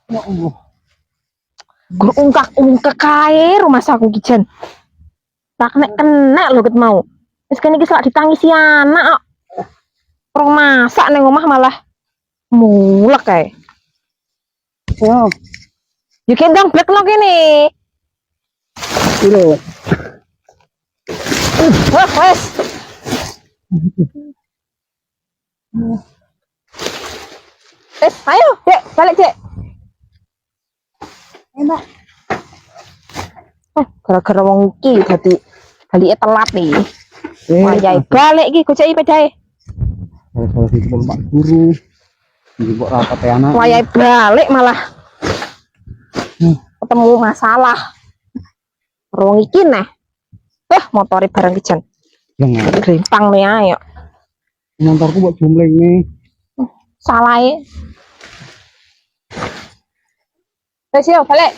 Ya Allah. Gue ungkak kae rumah saku kijen. Tak kena lho ket mau. Wis kene iki sak ditangisi anak kok. Orang masak neng omah malah mulek kae. Ya, Yo kendang blek lo kene. itu. Wes. Ayo, Dek, balik, Dek. Enak. Gara-gara wong iki dadi telat nih. Wayai Eh, balik iki gojeki pedae. kalau gitu Pak Guru. Ini kok rapat ya anak. Wayai balik malah ketemu masalah. Wong iki neh. Motori bareng kijen. Jangan. Grimpang nih ayo. Motorku buat jumleng nih. Salahe. Wes yo balik.